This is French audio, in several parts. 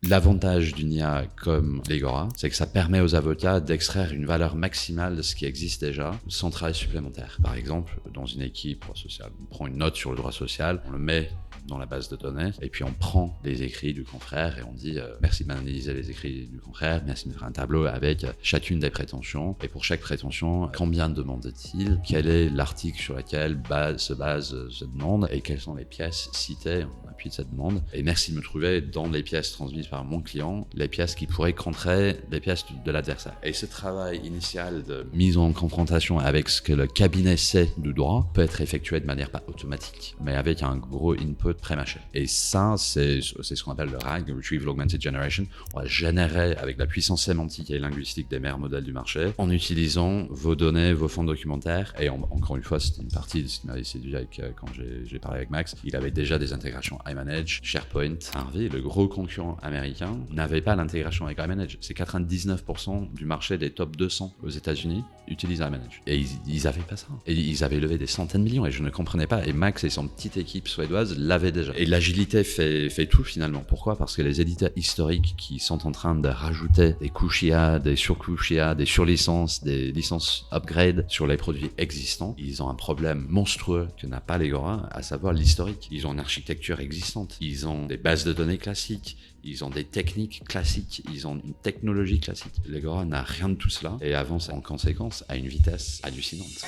L'avantage d'une IA comme l'Agora, c'est que ça permet aux avocats d'extraire une valeur maximale de ce qui existe déjà sans travail supplémentaire. Par exemple, dans une équipe droit social, on prend une note sur le droit social, on le met dans la base de données, et puis on prend les écrits du confrère et on dit merci d'analyser les écrits du confrère, merci de faire un tableau avec chacune des prétentions, et pour chaque prétention, combien demande-t-il, quel est l'article sur lequel se base cette demande, et quelles sont les pièces citées en appui de cette demande, et merci de me trouver dans les pièces transmises par mon client, les pièces qui pourraient contrer les pièces de l'adversaire. Et ce travail initial de mise en confrontation avec ce que le cabinet sait du droit peut être effectué de manière pas automatique, mais avec un gros input pré-mâché. Et ça, c'est ce qu'on appelle le RAG, le Retrieval Augmented Generation. On va générer avec la puissance sémantique et linguistique des meilleurs modèles du marché, en utilisant vos données, vos fonds documentaires. Et encore une fois, c'était une partie de ce qui m'avait séduit quand j'ai parlé avec Max. Il avait déjà des intégrations iManage, SharePoint. Harvey, le gros concurrent américain, n'avait pas l'intégration avec iManage. C'est 99% du marché des top 200 aux États-Unis utilisent iManage. Et ils avaient pas ça. Et ils avaient levé des centaines de millions et je ne comprenais pas. Et Max et son petite équipe suédoise l'avaient déjà. Et l'agilité fait tout finalement. Pourquoi ? Parce que les éditeurs historiques qui sont en train de rajouter des couches IA, des surcouches IA, des surlicences, des licences upgrade sur les produits existants, ils ont un problème monstrueux que n'a pas l'Agora, à savoir l'historique. Ils ont une architecture existante, ils ont des bases de données classiques, ils ont des techniques classiques, ils ont une technologie classique. L'Agora n'a rien de tout cela et avance en conséquence à une vitesse hallucinante.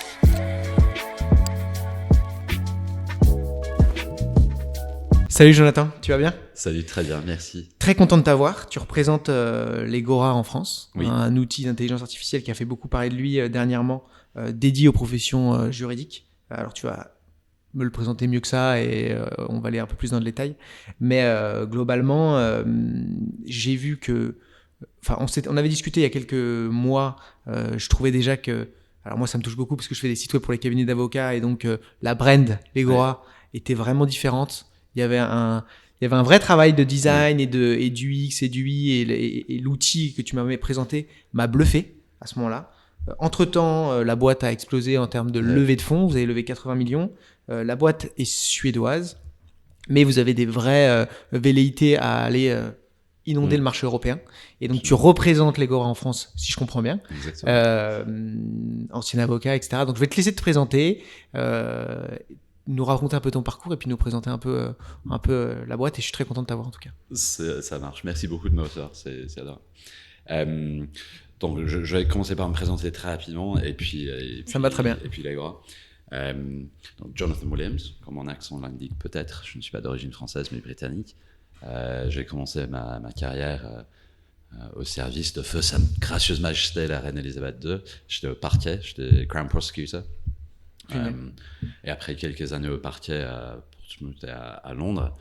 Salut Jonathan, tu vas bien ? Salut, très bien, merci. Très content de t'avoir. Tu représentes l'Agora en France, oui. Un outil d'intelligence artificielle qui a fait beaucoup parler de lui dernièrement, dédié aux professions juridiques. Alors tu vas me le présenter mieux que ça et on va aller un peu plus dans le détail. Mais globalement, j'ai vu que... Enfin, on avait discuté il y a quelques mois, je trouvais déjà que... Alors moi, ça me touche beaucoup parce que je fais des sites web pour les cabinets d'avocats et donc la brand, l'Agora, était vraiment différente. Il y avait un vrai travail de design et du X et du UI et l'outil que tu m'avais présenté m'a bluffé à ce moment-là. Entre-temps, la boîte a explosé en termes de levée de fonds. Vous avez levé 80 millions. La boîte est suédoise, mais vous avez des vraies velléités à aller inonder le marché européen. Et donc, tu représentes l'Agora en France, si je comprends bien. Ancien avocat, etc. Donc, je vais te laisser te présenter. Nous raconter un peu ton parcours et puis nous présenter un peu la boîte et je suis très content de t'avoir en tout cas. Ça marche, merci beaucoup de me recevoir, c'est adorable. Donc je vais commencer par me présenter très rapidement et puis ça me va très bien. Et puis l'Agora. Donc Jonathan Williams, comme mon accent l'indique peut-être, je ne suis pas d'origine française mais britannique. J'ai commencé ma carrière au service de feu Sa Gracieuse Majesté la Reine Elisabeth II. J'étais au parquet, j'étais Crown Prosecutor. Et après quelques années au parquet à Londres,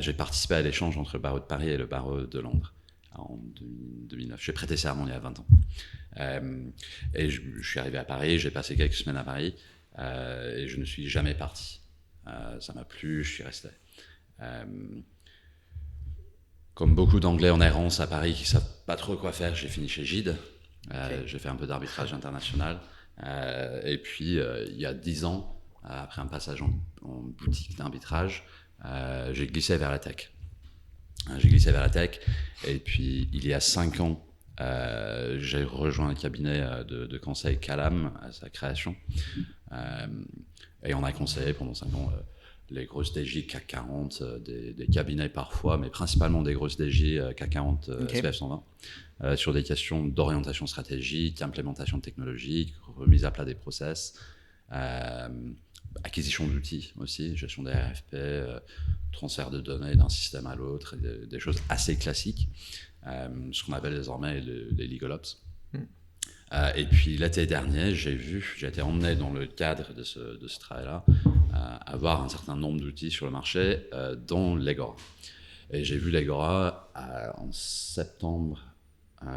j'ai participé à l'échange entre le barreau de Paris et le barreau de Londres en 2009. J'ai prêté serment il y a 20 ans. Et je suis arrivé à Paris, j'ai passé quelques semaines à Paris et je ne suis jamais parti. Ça m'a plu, je suis resté. Comme beaucoup d'Anglais en errance à Paris qui ne savent pas trop quoi faire, j'ai fini chez Gide. J'ai fait un peu d'arbitrage international. Et puis, il y a 10 ans, après un passage en boutique d'arbitrage, j'ai glissé vers la tech. Et puis, il y a 5 ans, j'ai rejoint un cabinet de conseil Calam à sa création. Et on a conseillé pendant 5 ans les grosses DJ CAC 40, des cabinets parfois, mais principalement des grosses DJ CAC 40 SPF 120. Sur des questions d'orientation stratégique, implémentation technologique, remise à plat des process, acquisition d'outils aussi, gestion des RFP, transfert de données d'un système à l'autre, des choses assez classiques, ce qu'on appelle désormais les legal ops. Et puis l'été dernier, j'ai été emmené dans le cadre de ce travail-là à avoir un certain nombre d'outils sur le marché, dont l'Agora. Et j'ai vu l'Agora en septembre,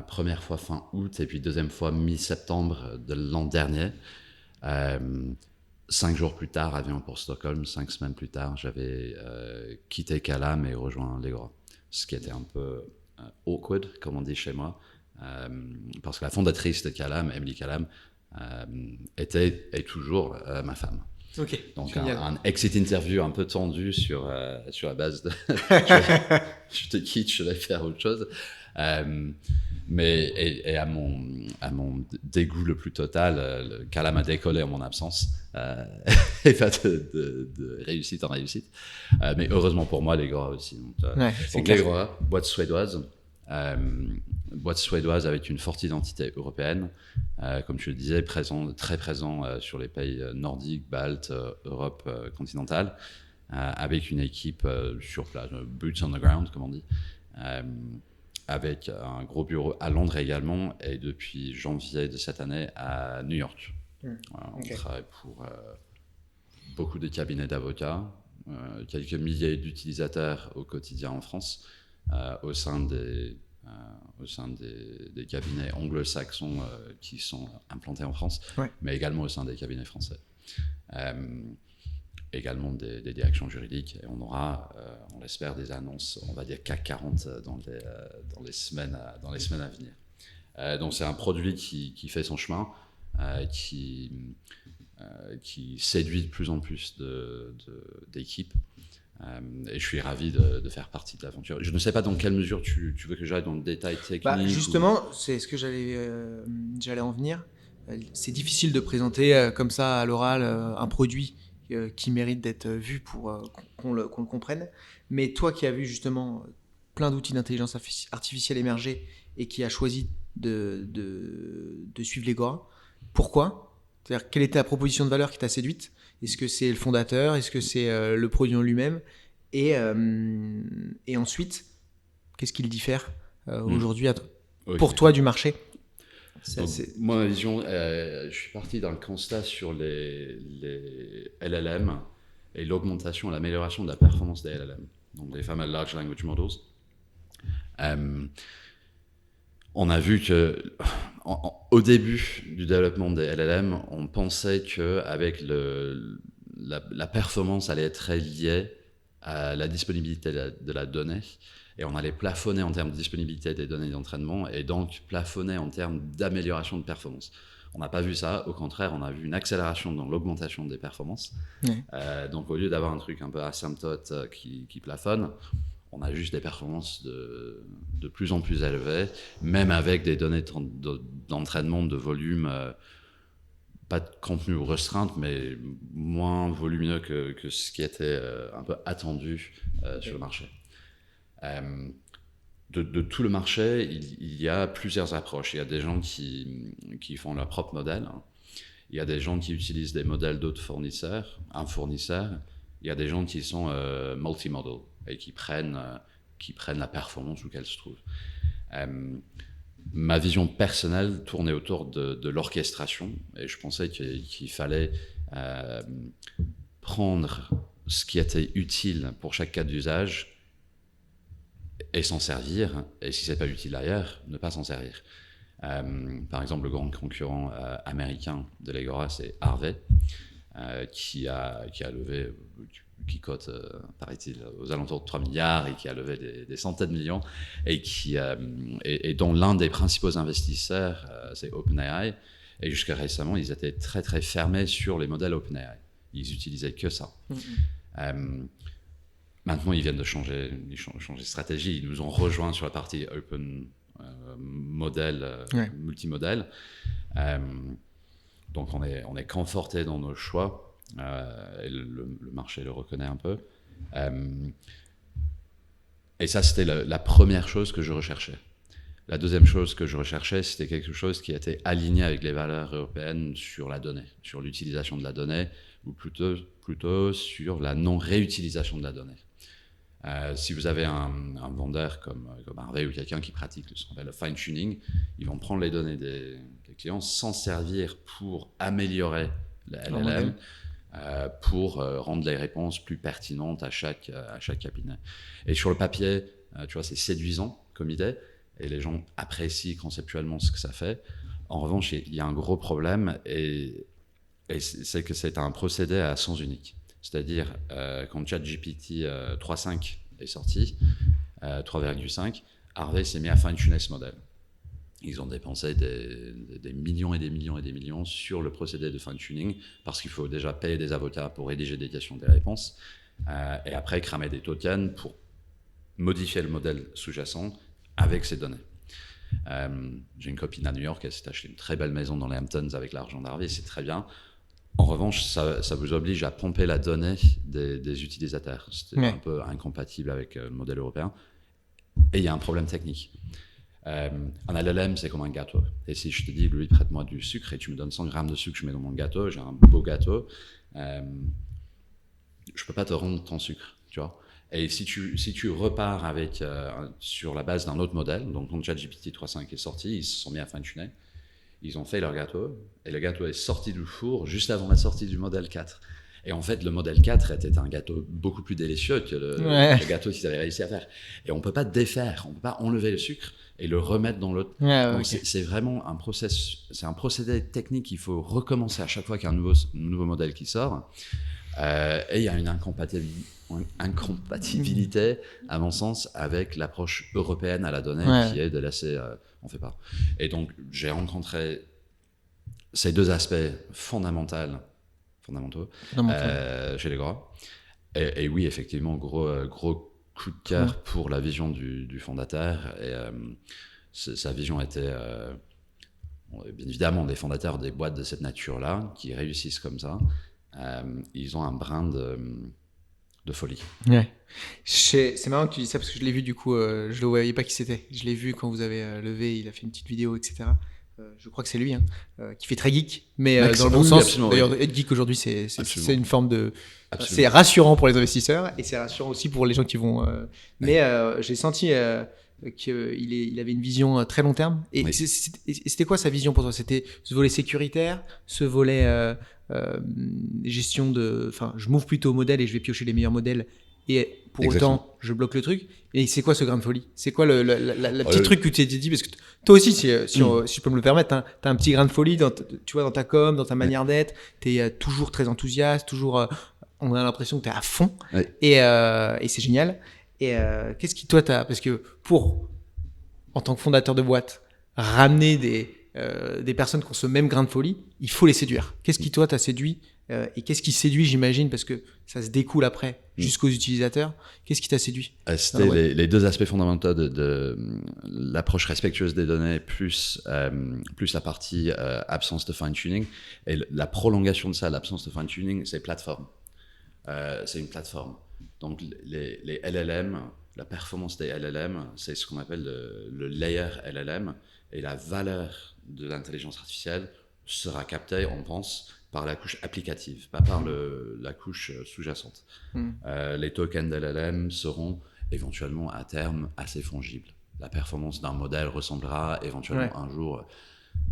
première fois fin août et puis deuxième fois mi-septembre de l'an dernier. 5 jours plus tard, avion pour Stockholm. 5 semaines plus tard, j'avais quitté Calam et rejoint l'Agora. Ce qui était un peu awkward, comme on dit chez moi, parce que la fondatrice de Calam, Emily Calam, était et toujours ma femme. Ok. Donc Génial. un exit interview un peu tendu sur la base de je te quitte, je vais faire autre chose. Mais et à mon dégoût le plus total, le Calam a décollé en mon absence et pas de réussite en réussite. Mais heureusement pour moi, Legora aussi. Donc Legora, boîte suédoise. Boîte suédoise avec une forte identité européenne, comme je le disais, très présent sur les pays nordiques, baltes, Europe continentale, avec une équipe sur place, boots on the ground, comme on dit, avec un gros bureau à Londres également, et depuis janvier de cette année à New York. On travaille pour beaucoup de cabinets d'avocats, quelques milliers d'utilisateurs au quotidien en France, au sein des cabinets anglo-saxons qui sont implantés en France, mais également au sein des cabinets français. Également des directions juridiques, et on aura, on l'espère, des annonces, on va dire CAC 40 dans les semaines à venir. Donc c'est un produit qui fait son chemin, qui séduit de plus en plus d'équipes. Et je suis ravi de faire partie de l'aventure. Je ne sais pas dans quelle mesure tu veux que j'aille dans le détail technique. Justement, c'est ce que j'allais en venir. C'est difficile de présenter comme ça à l'oral un produit qui mérite d'être vu pour qu'on le comprenne. Mais toi qui as vu justement plein d'outils d'intelligence artificielle émerger et qui a choisi de suivre Legora, pourquoi ? C'est-à-dire, quelle était la proposition de valeur qui t'a séduite ? Est-ce que c'est le fondateur ? Est-ce que c'est le produit en lui-même ? Et ensuite, qu'est-ce qui le diffère aujourd'hui pour toi du marché ? Donc, moi, ma vision, je suis parti d'un constat sur les LLM et l'augmentation, l'amélioration de la performance des LLM, donc les fameux Large Language Models. On a vu que au début du développement des LLM, on pensait qu'avec la performance allait être très liée à la disponibilité de la donnée, et on allait plafonner en termes de disponibilité des données d'entraînement et donc plafonner en termes d'amélioration de performance. On n'a pas vu ça, au contraire, on a vu une accélération dans l'augmentation des performances. Donc au lieu d'avoir un truc un peu asymptote qui plafonne, on a juste des performances de plus en plus élevées, même avec des données d'entraînement de volume, pas de contenu restreinte, mais moins volumineux que ce qui était un peu attendu sur le marché. De tout le marché, il y a plusieurs approches. Il y a des gens qui font leur propre modèle. Il y a des gens qui utilisent des modèles d'autres fournisseurs, un fournisseur. Il y a des gens qui sont multimodal et qui prennent la performance où qu'elle se trouve. Ma vision personnelle tournait autour de l'orchestration, et je pensais qu'il fallait prendre ce qui était utile pour chaque cas d'usage et s'en servir, et si c'est pas utile ailleurs, ne pas s'en servir. Par exemple, le grand concurrent américain de Legora, c'est Harvey, qui a levé, qui cote, paraît-il, aux alentours de 3 milliards et qui a levé des centaines de millions, et dont l'un des principaux investisseurs, c'est OpenAI, et jusqu'à récemment, ils étaient très très fermés sur les modèles OpenAI. Ils utilisaient que ça. Maintenant, ils viennent de changer de stratégie. Ils nous ont rejoints sur la partie open multimodèle. Donc, on est conforté dans nos choix. Et le marché le reconnaît un peu. Et ça, c'était la première chose que je recherchais. La deuxième chose que je recherchais, c'était quelque chose qui était aligné avec les valeurs européennes sur la donnée, sur l'utilisation de la donnée, ou plutôt sur la non-réutilisation de la donnée. Si vous avez un vendeur comme Harvey ou quelqu'un qui pratique ce qu'on appelle le fine-tuning, ils vont prendre les données des clients, s'en servir pour améliorer la LLM, pour rendre les réponses plus pertinentes à chaque cabinet. Et sur le papier, tu vois, c'est séduisant comme idée, et les gens apprécient conceptuellement ce que ça fait. En revanche, il y a un gros problème, et c'est que c'est un procédé à sens unique. C'est-à-dire, quand ChatGPT 3.5 est sorti, 3.5, Harvey s'est mis à fine-tuner ce modèle. Ils ont dépensé des millions et des millions et des millions sur le procédé de fine-tuning parce qu'il faut déjà payer des avocats pour rédiger des questions, des réponses, et après cramer des tokens pour modifier le modèle sous-jacent avec ces données. J'ai une copine à New York, elle s'est acheté une très belle maison dans les Hamptons avec l'argent d'Harvey, c'est très bien. En revanche, ça vous oblige à pomper la donnée des utilisateurs. C'était un peu incompatible avec le modèle européen. Et il y a un problème technique. Un LLM, c'est comme un gâteau. Et si je te dis, lui, prête-moi du sucre et tu me donnes 100 grammes de sucre, je mets dans mon gâteau, j'ai un beau gâteau, je peux pas te rendre ton sucre, tu vois. Et si tu repars avec, sur la base d'un autre modèle, donc quand ChatGPT 3.5 est sorti, ils se sont mis à fine-tuner, ils ont fait leur gâteau, et le gâteau est sorti du four juste avant la sortie du modèle 4. Et en fait, le modèle 4 était un gâteau beaucoup plus délicieux que le gâteau qu'ils avaient réussi à faire. Et on ne peut pas défaire, on ne peut pas enlever le sucre et le remettre dans l'autre. Donc okay. C'est vraiment un procédé technique qu'il faut recommencer à chaque fois qu'il y a un nouveau modèle qui sort. Et il y a une incompatibilité, à mon sens, avec l'approche européenne à la donnée qui est de laisser, on ne fait pas. Et donc, j'ai rencontré ces deux aspects fondamentaux chez les gros. Et oui, effectivement, gros coup de cœur pour la vision du fondateur. Et sa vision était, bien évidemment, des fondateurs des boîtes de cette nature-là, qui réussissent comme ça. Ils ont un brin de folie. Ouais. C'est marrant que tu dis ça parce que je l'ai vu du coup, je ne voyais pas qui c'était. Je l'ai vu quand vous avez levé, il a fait une petite vidéo, etc. Je crois que c'est lui, qui fait très geek, mais dans le bon sens. D'ailleurs, être geek aujourd'hui, c'est une forme de. C'est rassurant pour les investisseurs et c'est rassurant aussi pour les gens qui vont. Mais j'ai senti qu'il avait une vision très long terme. Et c'était quoi sa vision pour toi? C'était ce volet sécuritaire, ce volet gestion de. Enfin, je m'ouvre plutôt au modèle et je vais piocher les meilleurs modèles. Et pour autant, je bloque le truc. Et c'est quoi ce grain de folie? C'est quoi le petit truc que tu t'es dit? Parce que toi aussi, si je peux me le permettre, t'as un petit grain de folie tu vois, dans ta com, dans ta manière d'être. T'es toujours très enthousiaste, toujours. On a l'impression que t'es à fond. Et c'est génial. Et qu'est-ce qui, toi, parce que en tant que fondateur de boîte, ramener des personnes qui ont ce même grain de folie, il faut les séduire. Qu'est-ce qui, toi, t'a séduit? Et qu'est-ce qui séduit, j'imagine, parce que ça se découle après jusqu'aux utilisateurs. Qu'est-ce qui t'a séduit? C'était les deux aspects fondamentaux de l'approche respectueuse des données plus la partie absence de fine-tuning. Et la prolongation de ça, l'absence de fine-tuning, c'est plateforme. C'est une plateforme. Donc les LLM, la performance des LLM, c'est ce qu'on appelle le layer LLM. Et la valeur de l'intelligence artificielle sera captée, on pense, par la couche applicative, pas par la couche sous-jacente. Les tokens d'LLM seront éventuellement à terme assez fongibles. La performance d'un modèle ressemblera éventuellement un jour,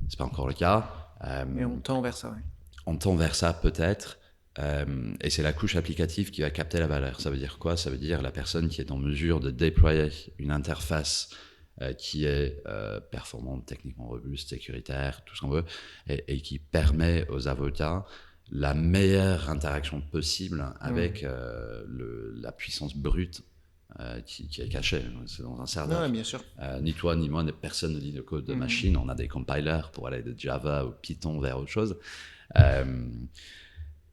c'est pas encore le cas. Mais on tend vers ça, oui. On tend vers ça peut-être, et c'est la couche applicative qui va capter la valeur. Ça veut dire quoi? Ça veut dire la personne qui est en mesure de déployer une interface qui est performante, techniquement robuste, sécuritaire, tout ce qu'on veut, et qui permet aux avocats la meilleure interaction possible avec la puissance brute qui est cachée. C'est dans un serveur. Bien sûr. Ni toi, ni moi, personne ne lit le code de machine. On a des compilers pour aller de Java ou Python vers autre chose.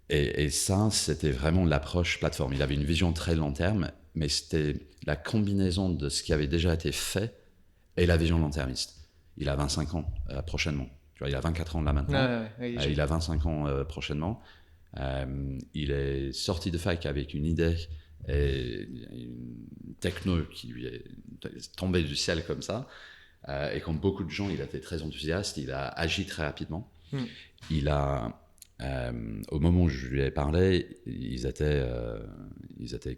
Et ça, c'était vraiment l'approche plateforme. Il avait une vision très long terme, mais c'était la combinaison de ce qui avait déjà été fait et la vision long-termiste. Il a 25 ans prochainement. Tu vois, il a 24 ans là maintenant. Il a 25 ans prochainement. Il est sorti de fac avec une idée et une techno qui lui est tombée du ciel comme ça. Et comme beaucoup de gens, il a été très enthousiaste. Il a agi très rapidement. Il a... au moment où je lui ai parlé, ils étaient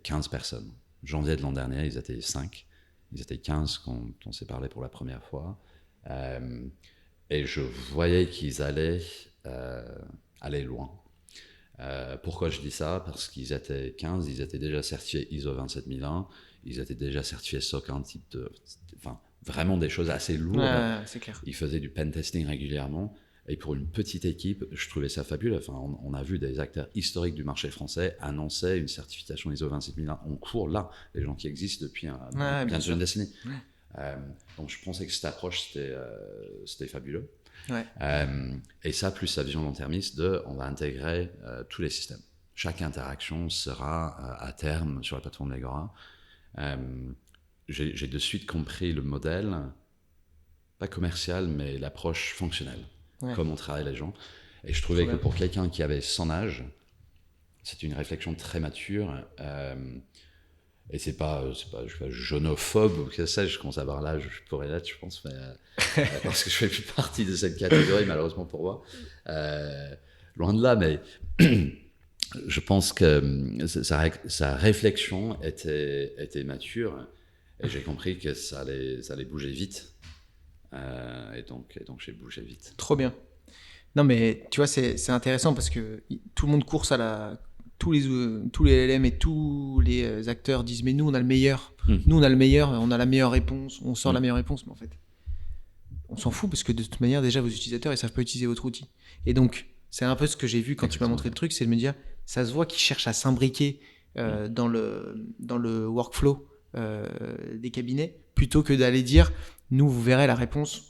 15 personnes. Janvier de l'an dernier, ils étaient 5. Ils étaient 15 quand on s'est parlé pour la première fois. Et je voyais qu'ils allaient aller loin. Pourquoi je dis ça? Parce qu'ils étaient 15, ils étaient déjà certifiés ISO 27001, ils étaient déjà certifiés SOC 1 type de... Enfin, vraiment des choses assez lourdes. C'est clair. Ils faisaient du pen testing régulièrement. Et pour une petite équipe, je trouvais ça fabuleux. Enfin, on a vu des acteurs historiques du marché français annoncer une certification ISO 27001 en cours, là, les gens qui existent depuis bientôt une décennie. Donc je pensais que cette approche, c'était fabuleux. Ouais. Et ça, plus sa vision long-termiste on va intégrer tous les systèmes. Chaque interaction sera à terme sur la plateforme Legora. J'ai de suite compris le modèle, pas commercial, mais l'approche fonctionnelle, comment travaillent les gens. Et je trouvais que pour quelqu'un qui avait son âge, c'était une réflexion très mature. Et c'est pas je suis pas jeunophobe ou que sais-je, commence à avoir l'âge, je pourrais l'être, je pense, mais parce que je fais plus partie de cette catégorie, malheureusement pour moi. Loin de là, mais je pense que sa réflexion était mature et j'ai compris que ça allait bouger vite. Et donc j'ai bougé vite. Trop bien. Non, mais tu vois, c'est intéressant parce que tout le monde course tous les LLM et tous les acteurs disent mais nous on a le meilleur, nous on a le meilleur, on a la meilleure réponse, on sort la meilleure réponse, mais en fait on s'en fout parce que de toute manière déjà vos utilisateurs ils savent pas utiliser votre outil. Et donc c'est un peu ce que j'ai vu quand tu m'as montré le truc, c'est de me dire ça se voit qu'ils cherchent à s'imbriquer dans le workflow des cabinets plutôt que d'aller dire nous vous verrez la réponse,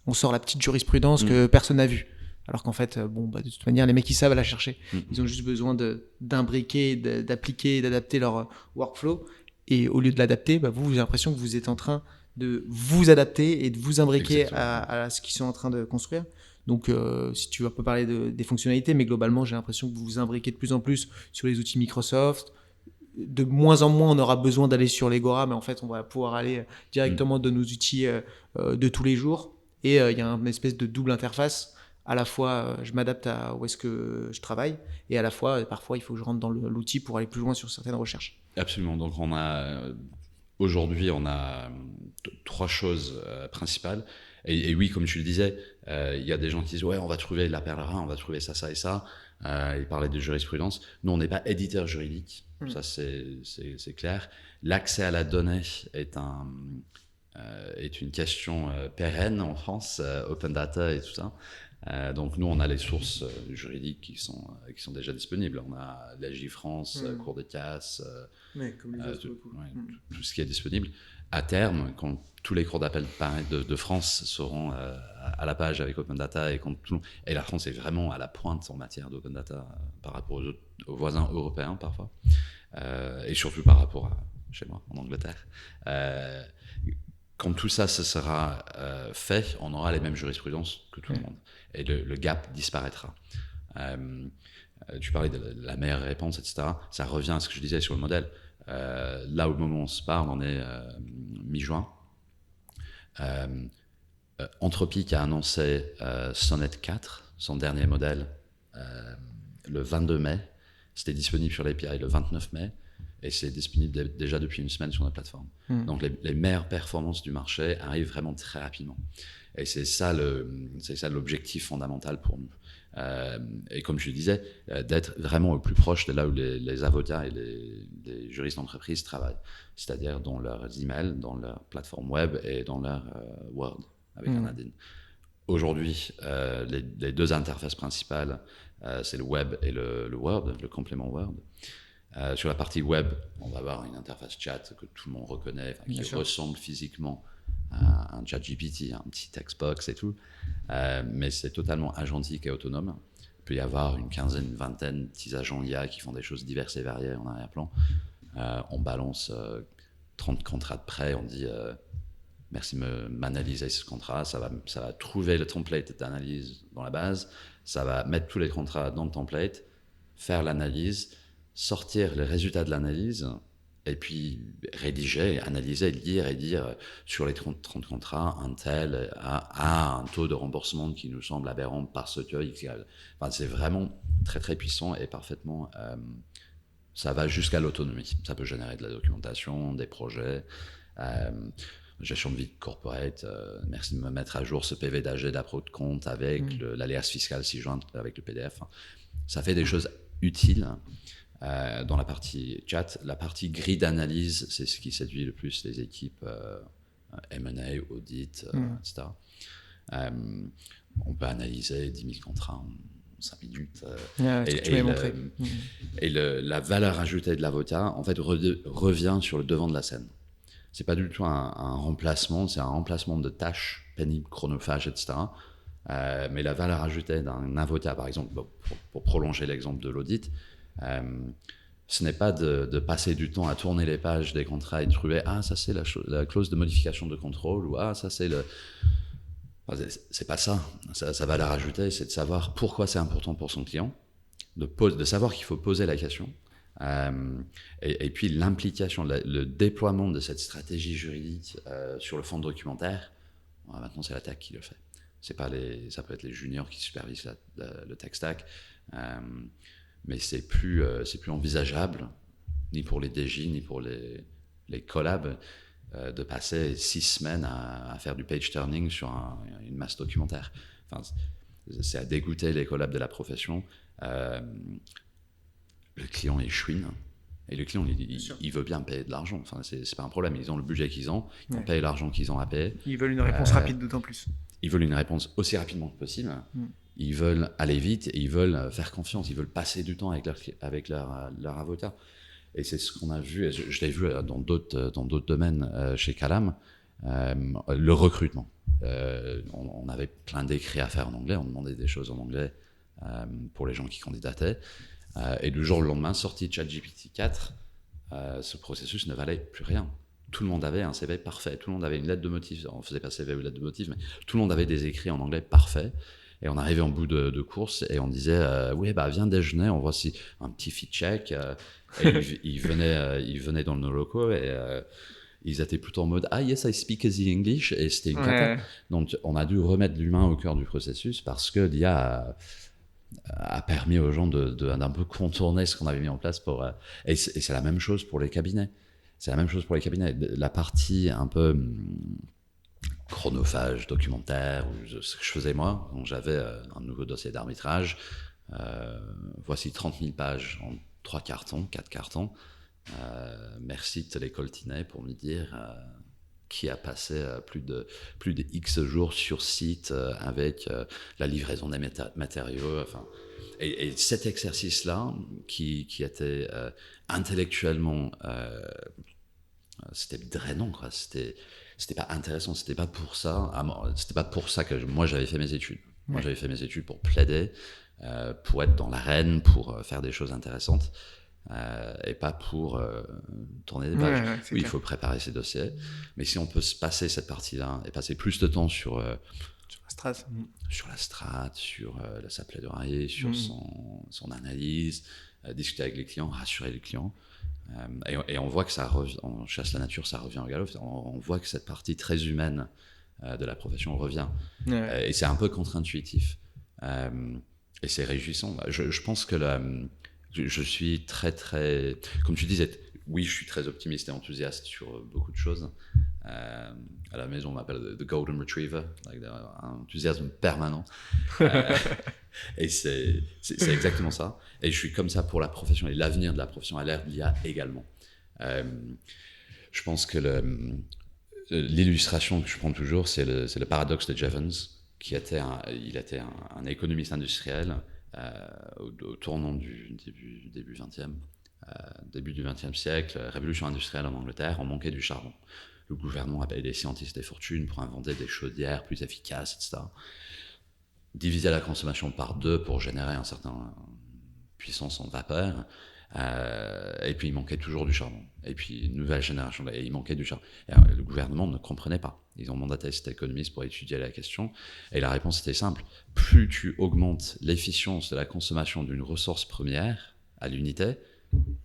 on sort la petite jurisprudence que personne n'a vue. Alors qu'en fait, de toute manière, les mecs, ils savent la chercher. Ils ont juste besoin d'imbriquer, d'appliquer, d'adapter leur workflow. Et au lieu de l'adapter, vous avez l'impression que vous êtes en train de vous adapter et de vous imbriquer à ce qu'ils sont en train de construire. Donc, si tu veux, on peut parler des fonctionnalités, mais globalement, j'ai l'impression que vous vous imbriquez de plus en plus sur les outils Microsoft. De moins en moins, on aura besoin d'aller sur Legora, mais en fait, on va pouvoir aller directement de nos outils de tous les jours. Et il y a une espèce de double interface. À la fois, je m'adapte à où est-ce que je travaille, et à la fois, parfois, il faut que je rentre dans l'outil pour aller plus loin sur certaines recherches. Absolument. Donc, aujourd'hui, on a 3 choses principales. Et oui, comme tu le disais, il y a des gens qui disent ouais, on va trouver la perle rare, on va trouver ça, ça et ça. Ils parlaient de jurisprudence. Nous, on n'est pas éditeur juridique. Ça, c'est clair. L'accès à la donnée est une question pérenne en France, open data et tout ça. Donc nous, on a les sources juridiques qui sont déjà disponibles. On a l'AJ-France, Cour des casses, tout ce qui est disponible. À terme, quand tous les cours d'appel de France seront à la page avec Open Data et la France est vraiment à la pointe en matière d'Open Data par rapport aux voisins européens parfois, et surtout par rapport à chez moi en Angleterre. Quand tout ça se sera fait, on aura les mêmes jurisprudences que tout le monde. Et le gap disparaîtra. Tu parlais de la meilleure réponse, etc. Ça revient à ce que je disais sur le modèle. Là, au moment où on se parle, on est mi-juin. Anthropic a annoncé Sonnet 4, son dernier modèle, le 22 mai. C'était disponible sur l'API le 29 mai. Et c'est disponible déjà depuis une semaine sur notre plateforme. Donc les meilleures performances du marché arrivent vraiment très rapidement. Et c'est ça l'objectif fondamental pour nous. Et comme je le disais, d'être vraiment au plus proche de là où les avocats et les juristes d'entreprise travaillent. C'est-à-dire dans leurs emails, dans leur plateforme web et dans leur Word avec un add-in. Aujourd'hui, les 2 interfaces principales, c'est le web et le Word, le complément Word. Sur la partie web, on va avoir une interface chat que tout le monde reconnaît, qui ressemble physiquement à un chat GPT, un petit textbox et tout, mais c'est totalement agentique et autonome. Il peut y avoir une quinzaine, une vingtaine de petits agents IA qui font des choses diverses et variées en arrière-plan. On balance 30 contrats de prêt, on dit merci de m'analyser ce contrat, ça va trouver le template d'analyse dans la base, ça va mettre tous les contrats dans le template, faire l'analyse, sortir les résultats de l'analyse et puis rédiger, analyser, lire et dire sur les 30 contrats, un tel a un taux de remboursement qui nous semble aberrant parce que c'est vraiment très très puissant et parfaitement ça va jusqu'à l'autonomie. Ça peut générer de la documentation, des projets, gestion de vie corporate, merci de me mettre à jour ce PV d'AG d'appro de compte avec l'alias fiscal ci-jointe avec le PDF. Ça fait des choses utiles. Dans la partie chat, la partie grille d'analyse, c'est ce qui séduit le plus les équipes M&A, audit, etc. On peut analyser 10 000 contrats en 5 minutes. Et la valeur ajoutée de l'avocat, en fait, revient sur le devant de la scène. C'est pas du tout un remplacement, c'est un remplacement de tâches pénibles, chronophages, etc. Mais la valeur ajoutée d'un avocat, par exemple, pour prolonger l'exemple de l'audit, ce n'est pas de passer du temps à tourner les pages des contrats et de trouver « Ah, ça c'est la clause de modification de contrôle » ou « Ah, ça c'est le… » C'est pas ça. Sa valeur ajoutée, c'est de savoir pourquoi c'est important pour son client, de savoir qu'il faut poser la question, et puis l'implication, le déploiement de cette stratégie juridique sur le fond documentaire. Maintenant, c'est la TAC qui le fait. Ça peut être les juniors qui supervisent le tech stack, mais c'est plus envisageable, ni pour les DJ, ni pour les collabs, de passer 6 semaines à faire du page turning sur une masse documentaire. Enfin, c'est à dégoûter les collabs de la profession. Le client est chouine. Et le client, il veut bien payer de l'argent. Enfin, c'est pas un problème. Ils ont le budget qu'ils ont. Ils payent l'argent qu'ils ont à payer. Ils veulent une réponse rapide, d'autant plus. Ils veulent une réponse aussi rapidement que possible. Ils veulent aller vite et ils veulent faire confiance. Ils veulent passer du temps avec leur avocat. Et c'est ce qu'on a vu, et je l'ai vu dans d'autres domaines chez Calam, le recrutement. On avait plein d'écrits à faire en anglais. On demandait des choses en anglais pour les gens qui candidataient. Et du jour au lendemain, sorti de ChatGPT 4, ce processus ne valait plus rien. Tout le monde avait un CV parfait, tout le monde avait une lettre de motif. On ne faisait pas CV ou lettre de motif, mais tout le monde avait des écrits en anglais parfaits. Et on arrivait en bout de course et on disait oui, viens déjeuner, on voit si un petit fit check. Et ils venaient dans nos locaux et ils étaient plutôt en mode ah yes, I speak easy English, et c'était une cata. Donc on a dû remettre l'humain au cœur du processus parce que l'IA a permis aux gens d'un peu contourner ce qu'on avait mis en place et c'est la même chose pour les cabinets. C'est la même chose pour les cabinets. La partie un peu chronophage, documentaire, ce que je faisais moi, donc j'avais un nouveau dossier d'arbitrage. Voici 30 000 pages en 3 cartons, 4 cartons. Merci de te les coltiner pour me dire qui a passé plus de X jours sur site avec la livraison des matériaux. Enfin, et cet exercice-là, qui était intellectuellement, c'était drainant, quoi. C'était pas intéressant. C'était pas pour ça. C'était pas pour ça que moi j'avais fait mes études. Moi j'avais fait mes études pour plaider, pour être dans l'arène, pour faire des choses intéressantes. Et pas pour tourner des pages. Oui, il faut préparer ses dossiers, mais si on peut se passer cette partie-là et passer plus de temps sur la strat, sur sa plaidoirie, sur son analyse, discuter avec les clients, rassurer les clients, et on voit que ça revient, on chasse la nature, ça revient au galop. On voit que cette partie très humaine de la profession revient, et c'est un peu contre-intuitif, et c'est réjouissant. Je pense que je suis très, très… Comme tu disais, oui, je suis très optimiste et enthousiaste sur beaucoup de choses. À la maison, on m'appelle The Golden Retriever, avec un enthousiasme permanent. Et c'est exactement ça. Et je suis comme ça pour la profession. Et l'avenir de la profession a l'air d'y a également. Je pense que l'illustration que je prends toujours, c'est le paradoxe de Jevons, il était un économiste industriel, au tournant du début 20e, début du 20e siècle, révolution industrielle en Angleterre, on manquait du charbon. Le gouvernement a payé des scientifiques des fortunes pour inventer des chaudières plus efficaces, etc. Diviser la consommation par 2 pour générer une certaine puissance en vapeur, et puis il manquait toujours du charbon. Et puis une nouvelle génération, et il manquait du charbon. Et le gouvernement ne comprenait pas. Ils ont mandaté cet économiste pour étudier la question, et la réponse était simple. Plus tu augmentes l'efficience de la consommation d'une ressource première à l'unité,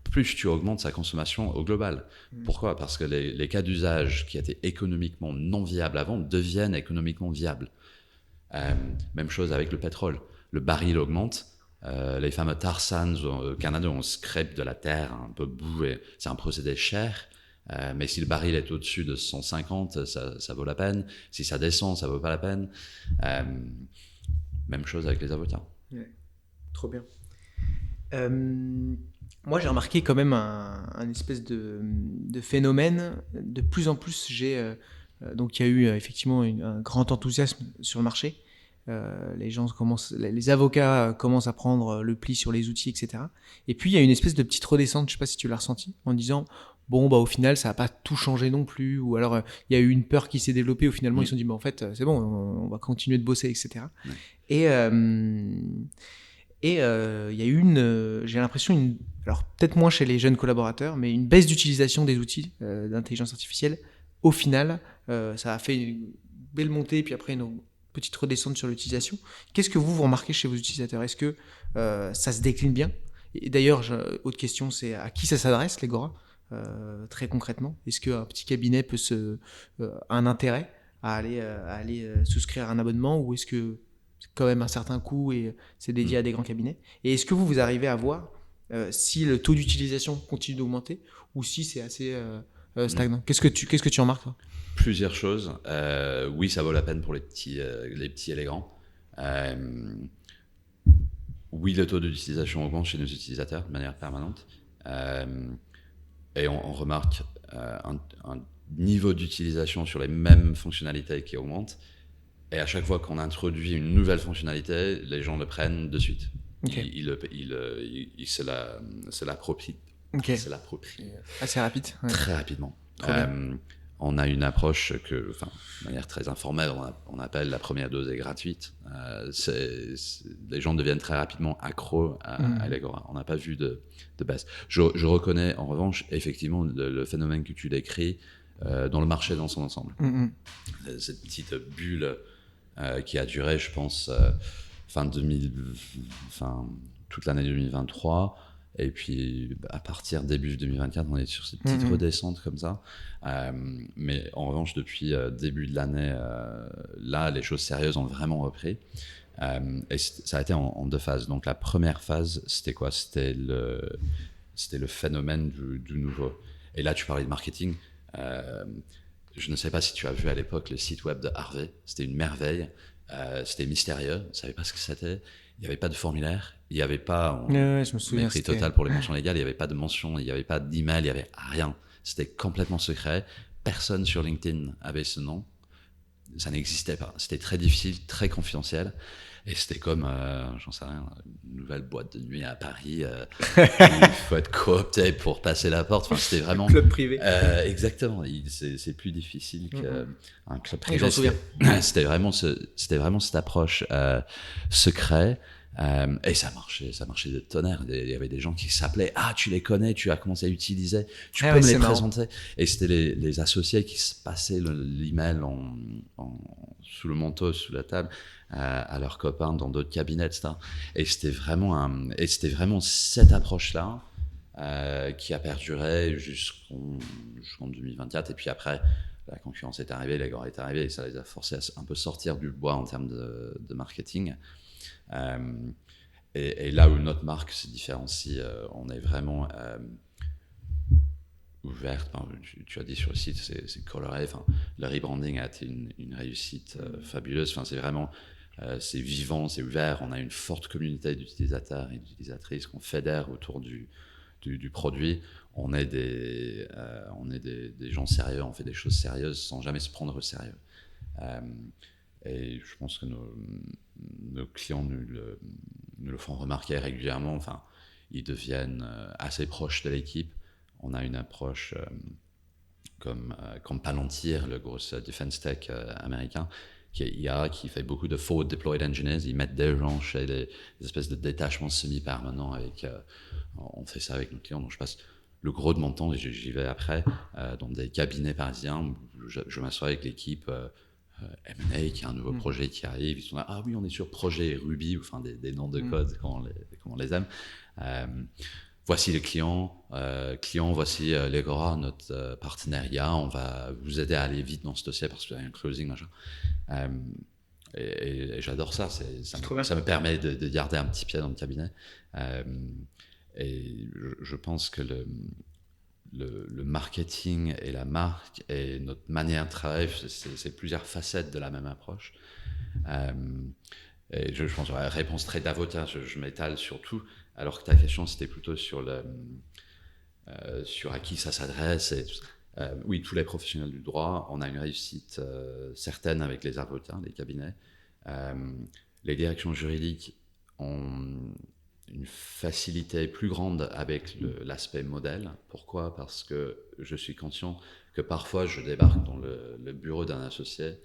plus tu augmentes sa consommation au global. Pourquoi ? Parce que les cas d'usage qui étaient économiquement non viables avant deviennent économiquement viables. Même chose avec le pétrole. Le baril augmente. Les fameux tar sands au Canada, on scrape de la terre un peu bouée. C'est un procédé cher. Mais si le baril est au-dessus de 150, ça vaut la peine. Si ça descend, ça vaut pas la peine. Même chose avec les avocats. Ouais. Trop bien. Moi, j'ai remarqué quand même un espèce de phénomène. De plus en plus, donc il y a eu effectivement un grand enthousiasme sur le marché. Les avocats commencent à prendre le pli sur les outils, etc. Et puis il y a une espèce de petite redescente, je ne sais pas si tu l'as ressenti, en disant au final, ça n'a pas tout changé non plus. Ou alors, il y a eu une peur qui s'est développée où finalement, ils se sont dit, en fait, c'est bon, on va continuer de bosser, etc. Ouais. Et il y a eu j'ai l'impression, alors peut-être moins chez les jeunes collaborateurs, mais une baisse d'utilisation des outils d'intelligence artificielle. Au final, ça a fait une belle montée, puis après une petite redescente sur l'utilisation. Qu'est-ce que vous remarquez chez vos utilisateurs? Est-ce que ça se décline bien? Et d'ailleurs, autre question, c'est à qui ça s'adresse, l'Egora, très concrètement? Est-ce qu'un petit cabinet a un intérêt à aller souscrire à un abonnement, ou est-ce que c'est quand même un certain coût et c'est dédié à des grands cabinets? Et est-ce que vous arrivez à voir si le taux d'utilisation continue d'augmenter ou si c'est assez stagnant? Qu'est-ce que tu remarques, toi? Plusieurs choses. Oui, ça vaut la peine pour les petits et les grands. Oui, le taux d'utilisation augmente chez nos utilisateurs de manière permanente. Et on remarque un niveau d'utilisation sur les mêmes fonctionnalités qui augmente. Et à chaque fois qu'on introduit une nouvelle fonctionnalité, les gens le prennent de suite. Okay. Ils se l'approprient. Okay. Se l'approprient. Assez rapide. Ouais. Très rapidement. On a une approche que, de manière très informelle, on appelle la première dose est gratuite. Les gens deviennent très rapidement accros à l'Egora. On n'a pas vu de baisse. Je reconnais en revanche effectivement le phénomène que tu décris dans le marché dans son ensemble. Cette petite bulle qui a duré, je pense, toute l'année 2023. Et puis, à partir début 2024, on est sur cette petite redescente comme ça. Mais en revanche, depuis début de l'année, là, les choses sérieuses ont vraiment repris. Et ça a été en deux phases. Donc, la première phase, c'était quoi? C'était le phénomène du nouveau. Et là, tu parlais de marketing. Je ne sais pas si tu as vu à l'époque le site web de Harvey. C'était une merveille. C'était mystérieux. On ne savait pas ce que c'était. Il n'y avait pas de formulaire, il n'y avait pas je me souviens, mépris total pour les mentions légales, il n'y avait pas de mention, il n'y avait pas d'email, il n'y avait rien. C'était complètement secret. Personne sur LinkedIn avait ce nom. Ça n'existait pas. C'était très difficile, très confidentiel. Et c'était comme, j'en sais rien, une nouvelle boîte de nuit à Paris. Il faut être coopté pour passer la porte. Enfin, c'était vraiment... Club privé. Exactement. C'est plus difficile qu'un club privé. J'en souviens. C'était vraiment cette approche secret. Et ça marchait de tonnerre. Il y avait des gens qui s'appelaient, tu les connais, tu as commencé à utiliser, tu peux me les présenter. Et c'était les associés qui se passaient l'email sous le manteau, sous la table, à leurs copains dans d'autres cabinets, etc. Et c'était vraiment cette approche-là qui a perduré jusqu'en 2024. Et puis après, la concurrence est arrivée, l'Egora est arrivée, et ça les a forcés à un peu sortir du bois en termes de marketing. Et là où notre marque se différencie, on est vraiment ouverte. Tu as dit sur le site, c'est coloré. Le rebranding a été une réussite fabuleuse. C'est vraiment c'est vivant, c'est ouvert. On a une forte communauté d'utilisateurs et d'utilisatrices qu'on fédère autour du produit. On est des gens sérieux, on fait des choses sérieuses sans jamais se prendre au sérieux. Et je pense que nos clients nous le font remarquer régulièrement. Ils deviennent assez proches de l'équipe. On a une approche comme Palantir, le gros defense tech américain, qui fait beaucoup de forward deployed engineers. Ils mettent des gens chez des espèces de détachements semi-permanents. On fait ça avec nos clients. Donc je passe le gros de mon temps, et j'y vais après, dans des cabinets parisiens où je m'assois avec l'équipe M&A, qui a un nouveau projet qui arrive. Ils sont là, oui, on est sur projet Ruby, des noms de code, comme on les aime. Voici le client, voici l'Egora, notre partenariat, on va vous aider à aller vite dans ce dossier parce qu'il y a un closing, machin. Et j'adore ça, ça me permet de garder un petit pied dans le cabinet. Et je pense que le marketing et la marque et notre manière de travailler, c'est plusieurs facettes de la même approche. Et je pense, réponse très d'avocat, je m'étale sur tout, alors que ta question c'était plutôt sur à qui ça s'adresse. Oui, tous les professionnels du droit, on a une réussite certaine avec les avocats, les cabinets. Les directions juridiques, une facilité plus grande avec l'aspect modèle. Pourquoi ? Parce que je suis conscient que parfois je débarque dans le bureau d'un associé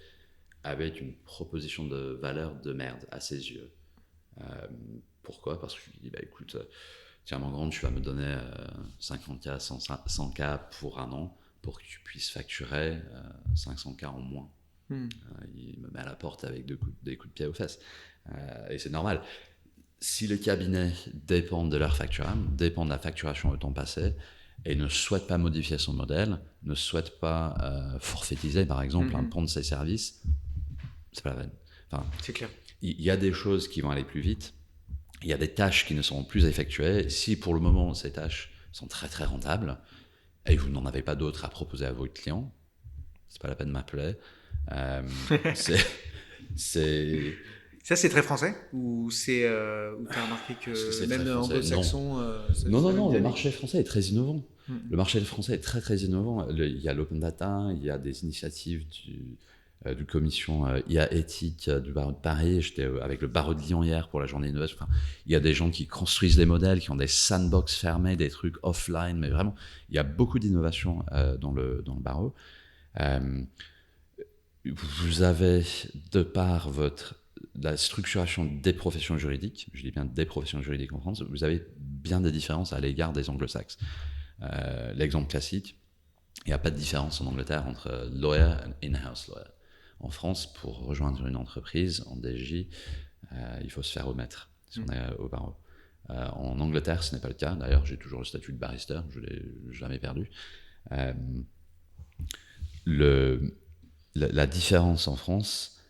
avec une proposition de valeur de merde à ses yeux. Pourquoi ? Parce que je lui dis, écoute, tiens mon grand, tu vas me donner 50K, 100K pour un an pour que tu puisses facturer 500K en moins. Il me met à la porte avec des coups de pied aux fesses. Et c'est normal. Si les cabinets dépendent de leur facturable, dépendent de la facturation au temps passé, et ne souhaitent pas modifier son modèle, ne souhaitent pas forfaitiser, par exemple, un pan de ses services, c'est pas la peine. Enfin, c'est clair. Il y a des choses qui vont aller plus vite, il y a des tâches qui ne seront plus effectuées. Si pour le moment, ces tâches sont très très rentables, et vous n'en avez pas d'autres à proposer à vos clients, c'est pas la peine de m'appeler. Ça, c'est très français ou c'est où tu as remarqué que même anglo-saxon Non, le marché français est très innovant. Le marché français est très très innovant. Il y a l'open data, il y a des initiatives du commission IA éthique du barreau de Paris. J'étais avec le barreau de Lyon hier pour la journée innovation. Enfin, il y a des gens qui construisent des modèles, qui ont des sandbox fermés, des trucs offline, mais vraiment, il y a beaucoup d'innovation dans le barreau. Vous avez, de par la structuration des professions juridiques, je dis bien des professions juridiques en France, vous avez bien des différences à l'égard des anglo-saxons. L'exemple classique, il n'y a pas de différence en Angleterre entre lawyer et in-house lawyer. En France, pour rejoindre une entreprise en DJ, il faut se faire omettre si on est au barreau. En Angleterre, ce n'est pas le cas. D'ailleurs, j'ai toujours le statut de barrister, je ne l'ai jamais perdu. La différence en France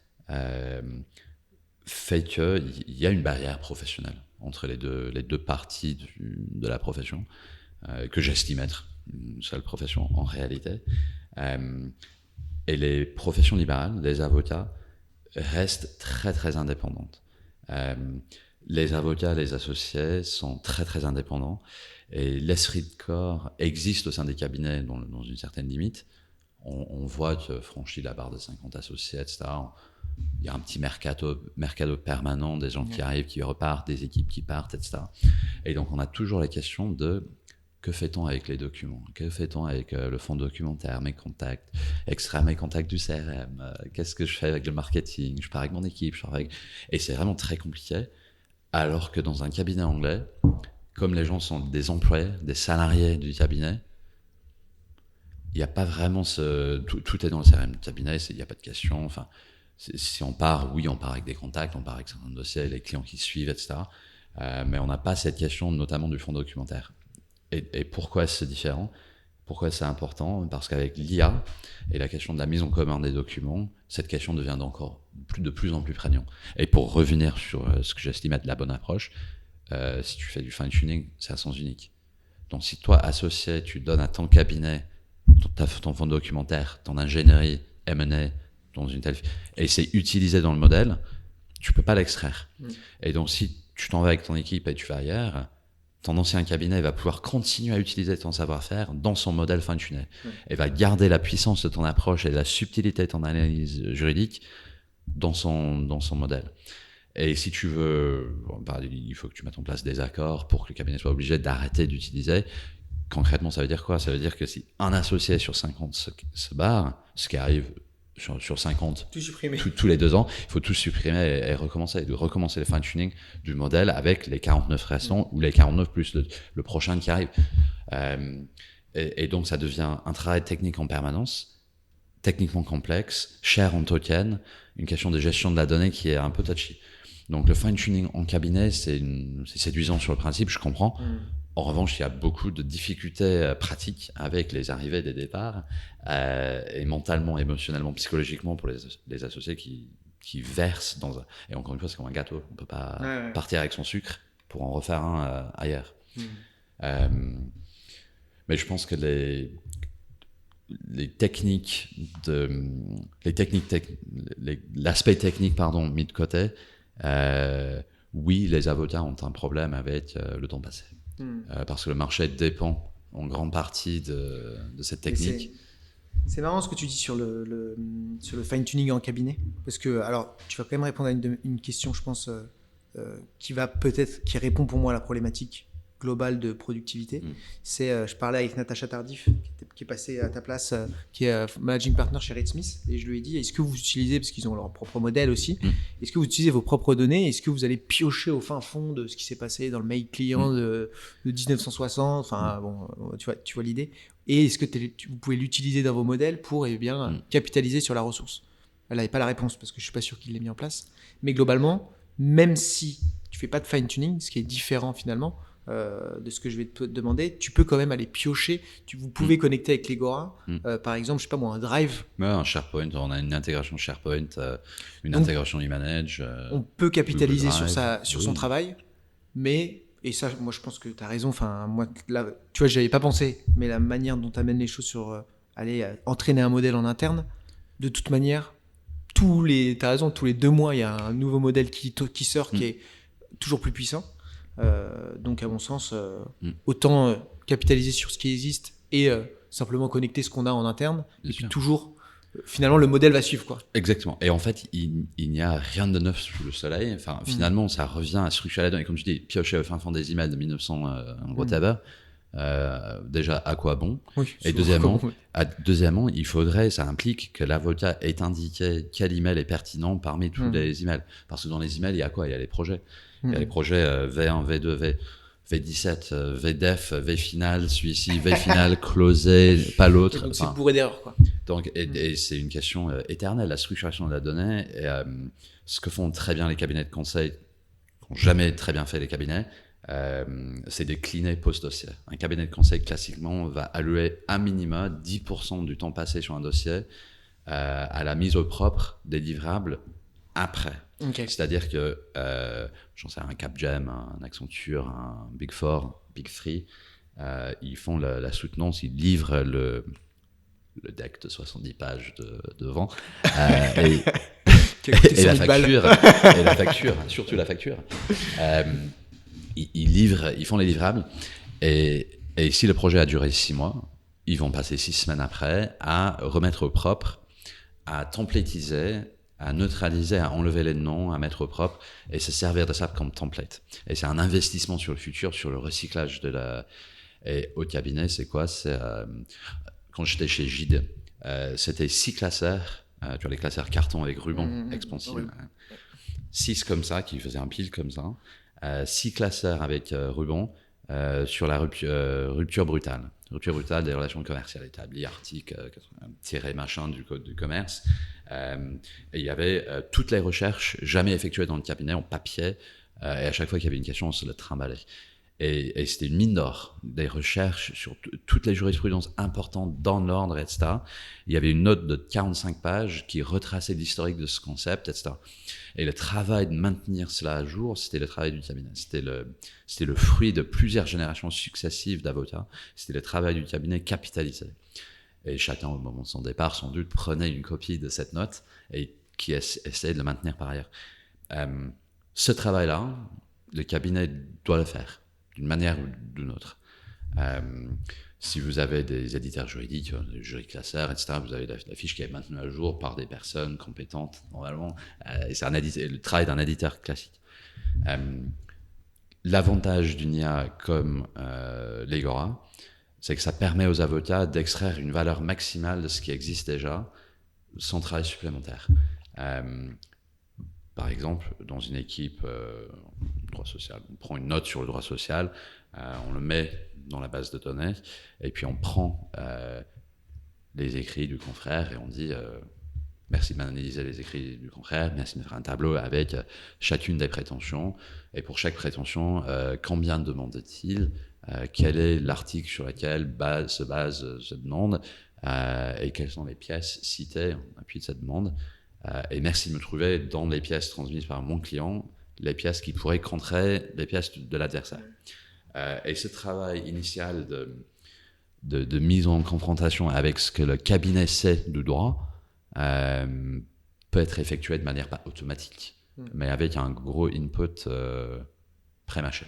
fait qu'il y a une barrière professionnelle entre les deux parties de la profession, que j'estime être une seule profession en réalité. Et les professions libérales, les avocats, restent très très indépendantes. Les avocats, les associés sont très très indépendants, et l'esprit de corps existe au sein des cabinets dans une certaine limite. On voit que franchit la barre de 50 associés, etc. Il y a un petit mercato permanent, des gens qui arrivent, qui repartent, des équipes qui partent, etc. Et donc on a toujours la question de que fait-on avec les documents ? Que fait-on avec le fonds documentaire, mes contacts, extraire mes contacts du CRM, qu'est-ce que je fais avec le marketing ? Je pars avec mon équipe, Et c'est vraiment très compliqué. Alors que dans un cabinet anglais, comme les gens sont des employés, des salariés du cabinet, il n'y a pas vraiment tout est dans le CRM du cabinet, il n'y a pas de question. Enfin, si on part, on part avec des contacts, on part avec certains dossiers, les clients qui suivent, etc. Mais on n'a pas cette question, notamment du fonds documentaire. Et pourquoi c'est différent ? Pourquoi c'est important ? Parce qu'avec l'IA et la question de la mise en commun des documents, cette question devient de plus en plus prégnante. Et pour revenir sur ce que j'estime être la bonne approche, si tu fais du fine-tuning, c'est à sens unique. Donc si toi, associé, tu donnes à ton cabinet ton fonds documentaire, ton ingénierie, M&A, dans une telle... et c'est utilisé dans le modèle, tu peux pas l'extraire. Et donc si tu t'en vas avec ton équipe et tu vas ailleurs, ton ancien cabinet va pouvoir continuer à utiliser ton savoir-faire dans son modèle fine-tuné. Et va garder la puissance de ton approche et la subtilité de ton analyse juridique dans son modèle. Et si tu veux, il faut que tu mettes en place des accords pour que le cabinet soit obligé d'arrêter d'utiliser. Concrètement, ça veut dire quoi ? Ça veut dire que si un associé sur 50 se barre, ce qui arrive sur 50 tous les 2 ans, il faut tout supprimer et recommencer les fine-tuning du modèle avec les 49 restants ou les 49 plus le prochain qui arrive. Et donc, ça devient un travail technique en permanence, techniquement complexe, cher en token, une question de gestion de la donnée qui est un peu touchy. Donc, le fine-tuning en cabinet, c'est séduisant sur le principe, je comprends. En revanche, il y a beaucoup de difficultés pratiques avec les arrivées et des départs, et mentalement, émotionnellement, psychologiquement pour les associés qui versent dans un... Et encore une fois, c'est comme un gâteau. On ne peut pas partir avec son sucre pour en refaire un ailleurs. Mais je pense que l'aspect technique, mis de côté, oui, les avocats ont un problème avec le temps passé. Parce que le marché dépend en grande partie de cette technique. C'est marrant ce que tu dis sur le fine-tuning en cabinet, parce que alors tu vas quand même répondre à une question, je pense qui répond pour moi à la problématique globale de productivité. Je parlais avec Natacha Tardif, qui est passée à ta place, qui est managing partner chez Reed Smith, et je lui ai dit, est-ce que vous utilisez, parce qu'ils ont leur propre modèle aussi, est-ce que vous utilisez vos propres données, est-ce que vous allez piocher au fin fond de ce qui s'est passé dans le mail client de 1960, enfin bon, tu vois l'idée, et est-ce que vous pouvez l'utiliser dans vos modèles pour capitaliser sur la ressource? Elle n'avait pas la réponse parce que je suis pas sûr qu'il l'ait mis en place, mais globalement, même si tu fais pas de fine tuning, ce qui est différent finalement de ce que je vais te demander, tu peux quand même aller piocher. Vous pouvez connecter avec Legora, par exemple, je sais pas moi, un Drive. Ouais, un SharePoint, on a une intégration SharePoint, intégration eManage. On peut capitaliser Drive, sur son travail, mais, et ça, moi je pense que tu as raison, enfin, moi, là, tu vois, j'y avais pas pensé, mais la manière dont tu amènes les choses sur aller entraîner un modèle en interne, de toute manière, t'as raison, tous les 2 mois, il y a un nouveau modèle qui sort qui est toujours plus puissant. Donc à mon sens autant capitaliser sur ce qui existe et simplement connecter ce qu'on a en interne. Bien et sûr. Puis toujours finalement le modèle va suivre quoi. Exactement, et en fait il n'y a rien de neuf sous le soleil, enfin finalement ça revient à structurer la donnée, comme tu dis, piocher au fin fond des emails de 1900 whatever. Déjà à quoi bon, oui, et deuxièmement il faudrait, ça implique que l'avocat ait indiqué quel email est pertinent parmi tous les emails, parce que dans les emails il y a quoi, il y a les projets. Il y a les projets V1, V2, V17, VDEF, V final, celui-ci, V final, closé, pas l'autre. Donc c'est bourré d'erreurs quoi. Donc, et c'est une question éternelle, la structuration de la donnée. Et, ce que font très bien les cabinets de conseil, qu'ont jamais très bien fait les cabinets, c'est décliner post-dossier. Un cabinet de conseil classiquement va allouer un minima 10% du temps passé sur un dossier à la mise au propre des livrables après. Okay. C'est-à-dire que, j'en sais, un Capgem, un Accenture, un Big Four, Big Three, ils font la soutenance, ils livrent le deck de 70 pages devant, et la facture, surtout la facture. Ils font les livrables, et si le projet a duré 6 mois, ils vont passer 6 semaines après à remettre au propre, à templatiser, à neutraliser, à enlever les noms, à mettre au propre et se servir de ça comme template. Et c'est un investissement sur le futur, sur le recyclage de la... Et au cabinet, c'est quoi? C'est quand j'étais chez Gide, c'était 6 classeurs, tu vois les classeurs carton avec ruban expansible, 6 comme ça, qui faisaient un pile comme ça, 6 classeurs avec ruban sur la rupture brutale. Rupture brutale des relations commerciales établies, article tiré machin du code du commerce. Et il y avait toutes les recherches jamais effectuées dans le cabinet en papier, et à chaque fois qu'il y avait une question, on se le trimballait. Et c'était une mine d'or, des recherches sur toutes les jurisprudences importantes dans l'ordre, etc. Il y avait une note de 45 pages qui retraçait l'historique de ce concept, etc. Et le travail de maintenir cela à jour, c'était le travail du cabinet. C'était le fruit de plusieurs générations successives d'avocats. C'était le travail du cabinet capitalisé. Et chacun, au moment de son départ, sans doute, prenait une copie de cette note et qui essayait de le maintenir par ailleurs. Ce travail-là, le cabinet doit le faire, d'une manière ou d'une autre. Si vous avez des éditeurs juridiques, des juriclasseurs, etc., vous avez la fiche qui est maintenue à jour par des personnes compétentes, normalement, et c'est le travail d'un éditeur classique. L'avantage d'une IA comme Legora, c'est que ça permet aux avocats d'extraire une valeur maximale de ce qui existe déjà sans travail supplémentaire. Par exemple, dans une équipe droit social, on prend une note sur le droit social, on le met dans la base de données, et puis on prend les écrits du confrère et on dit merci de m'analyser les écrits du confrère, merci de me faire un tableau avec chacune des prétentions, et pour chaque prétention, combien demande-t-il, quel est l'article sur lequel se base cette demande, et quelles sont les pièces citées en appui de cette demande. Et merci de me trouver dans les pièces transmises par mon client, les pièces qui pourraient contrer les pièces de l'adversaire. Et ce travail initial de mise en confrontation avec ce que le cabinet sait du droit peut être effectué de manière pas automatique, mais avec un gros input pré-mâché.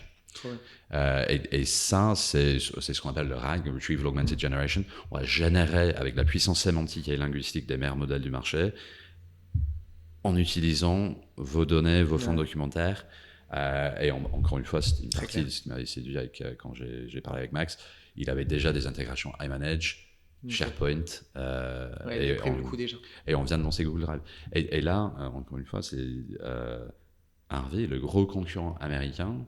Et ça, c'est ce qu'on appelle le RAG, Retrieval Augmented Generation. On va générer, avec la puissance sémantique et linguistique des meilleurs modèles du marché, en utilisant vos données, vos fonds documentaires, Et encore une fois, c'était une Très partie clair. de ce qui m'avait séduit quand j'ai parlé avec Max. Il avait déjà des intégrations iManage, Ok. SharePoint, Ouais, il a pris le coup déjà. et on vient de lancer Google Drive. Et là, encore une fois, c'est Harvey, le gros concurrent américain,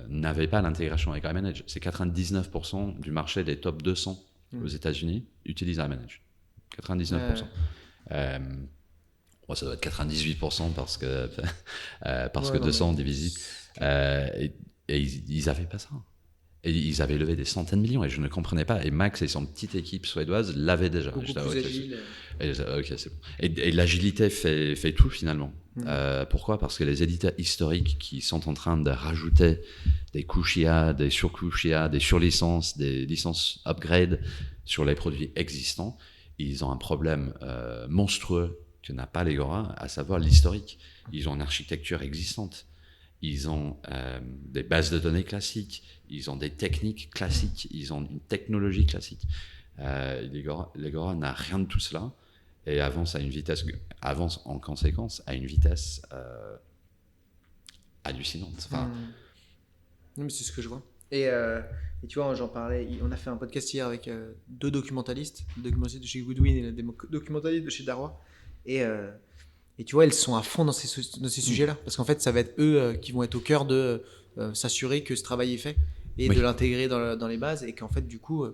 n'avait pas l'intégration avec iManage. C'est 99% du marché des top 200 aux États-Unis utilisent iManage. 99%. Bon, ça doit être 98% parce que, parce que 200 divisé. Et ils n'avaient pas ça. Et ils avaient levé des centaines de millions et je ne comprenais pas. Et Max et son petite équipe suédoise l'avaient déjà. Beaucoup J'étais, plus ok, agile. ok, c'est bon. Et l'agilité fait tout finalement. Pourquoi ? Parce que les éditeurs historiques qui sont en train de rajouter des couches IA, des surcouches IA, des surlicences, des licences upgrade sur les produits existants, ils ont un problème monstrueux que n'a pas l'Egora, à savoir l'historique. Ils ont une architecture existante. Ils ont des bases de données classiques, ils ont des techniques classiques, ils ont une technologie classique. L'Egora n'a rien de tout cela et avance en conséquence à une vitesse hallucinante. Enfin, Non, mais c'est ce que je vois. Et tu vois, j'en parlais, on a fait un podcast hier avec deux documentalistes, le documentaliste de chez Goodwin et le documentaliste de chez Darwa. Et tu vois, ils sont à fond dans ces sujets-là. Parce qu'en fait, ça va être eux qui vont être au cœur de s'assurer que ce travail est fait et de l'intégrer dans les bases et qu'en fait, du coup,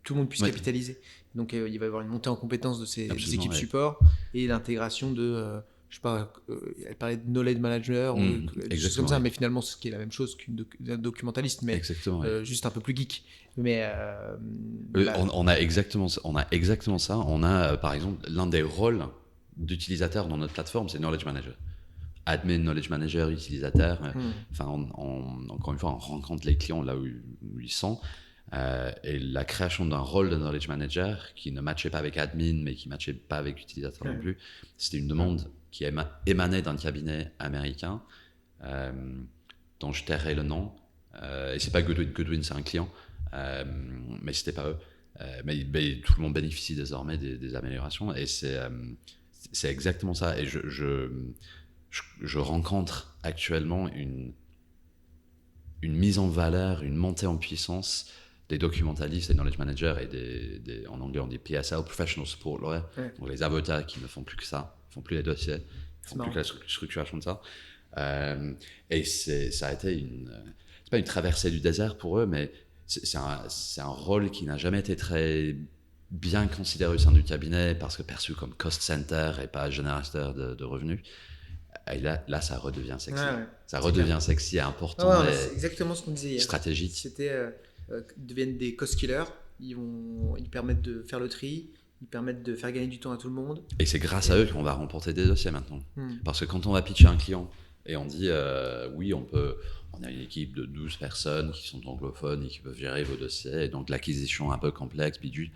tout le monde puisse capitaliser. Donc, il va y avoir une montée en compétence de ces équipes support et l'intégration de, je sais pas, elle parlait de knowledge manager ou des choses comme ça, mais finalement, c'est ce qui est la même chose qu'un documentaliste, mais juste un peu plus geek. Mais on a exactement ça. On a, par exemple, l'un des rôles d'utilisateurs dans notre plateforme, c'est Knowledge Manager. Admin, Knowledge Manager, utilisateur. Enfin, encore une fois, on rencontre les clients là où ils sont. Et la création d'un rôle de Knowledge Manager qui ne matchait pas avec admin, mais qui ne matchait pas avec utilisateur non plus, c'était une demande qui émanait d'un cabinet américain dont je tairai le nom. Et c'est pas Goodwin. Goodwin, c'est un client, mais c'était pas eux. Mais tout le monde bénéficie désormais des améliorations et c'est exactement ça. Et je rencontre actuellement une mise en valeur, une montée en puissance des documentalistes, des knowledge managers et en anglais on dit PSL, Professional Support Lawyer, donc les avocats qui ne font plus que ça, ne font plus les dossiers, ne font plus que la structuration de ça. Et ça a été c'est pas une traversée du désert pour eux, mais c'est un rôle qui n'a jamais été très bien considéré au sein du cabinet parce que perçu comme cost center et pas générateur de revenus. Et là, ça redevient sexy. Ça redevient sexy et important. C'est exactement ce qu'on disait hier. Stratégique. C'était deviennent des cost killers. Ils permettent de faire le tri. Ils permettent de faire gagner du temps à tout le monde. Et c'est grâce à eux qu'on va remporter des dossiers maintenant. Parce que quand on va pitcher un client et on dit oui, on a une équipe de 12 personnes qui sont anglophones et qui peuvent gérer vos dossiers, et donc l'acquisition un peu complexe, bidule.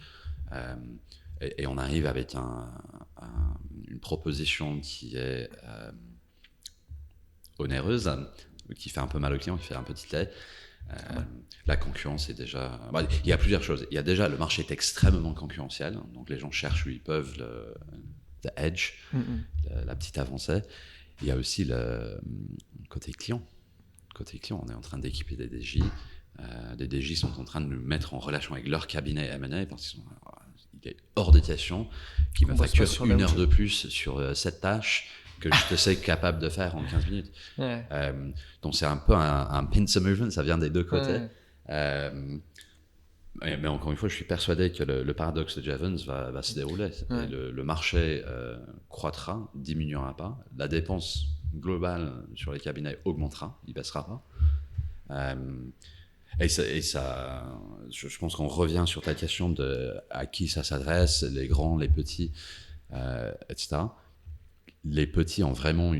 Et on arrive avec une proposition qui est onéreuse, qui fait un peu mal au client, qui fait un petit lait. La concurrence est déjà... il y a plusieurs choses. Il y a déjà, le marché est extrêmement concurrentiel, donc les gens cherchent où ils peuvent le edge, la petite avancée. Il y a aussi le côté client. Côté client, on est en train d'équiper des DJ. Des DJ sont en train de nous mettre en relation avec leur cabinet M&A parce qu'il est hors de question qui me facture une heure de plus sur cette tâche que je te sais capable de faire en 15 minutes. Donc c'est un peu un pincer movement, ça vient des deux côtés. Mais encore une fois, je suis persuadé que le paradoxe de Jevons va se dérouler. Le marché croîtra, diminuera pas. La dépense globale sur les cabinets augmentera, il baissera pas. Et ça, je pense qu'on revient sur ta question de à qui ça s'adresse, les grands, les petits, etc. Les petits ont vraiment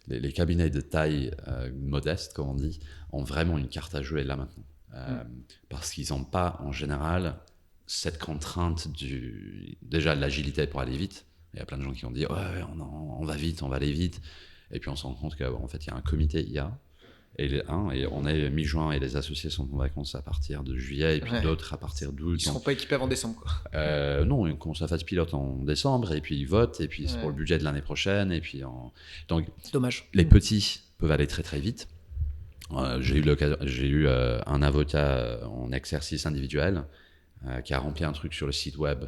les cabinets de taille modeste, comme on dit, ont vraiment une carte à jouer là maintenant. Parce qu'ils n'ont pas, en général, cette contrainte déjà de l'agilité pour aller vite. Il y a plein de gens qui ont dit ouais, on va vite, on va aller vite. Et puis on se rend compte qu'en fait, il y a un comité IA. Et on est mi-juin et les associés sont en vacances à partir de juillet et puis d'autres à partir d'août. Ils ne seront pas équipés avant décembre, quoi. Non, on commence la phase pilote en décembre et puis ils votent et puis c'est pour le budget de l'année prochaine. Et puis donc, dommage. Les petits peuvent aller très très vite. J'ai eu un avocat en exercice individuel qui a rempli un truc sur le site web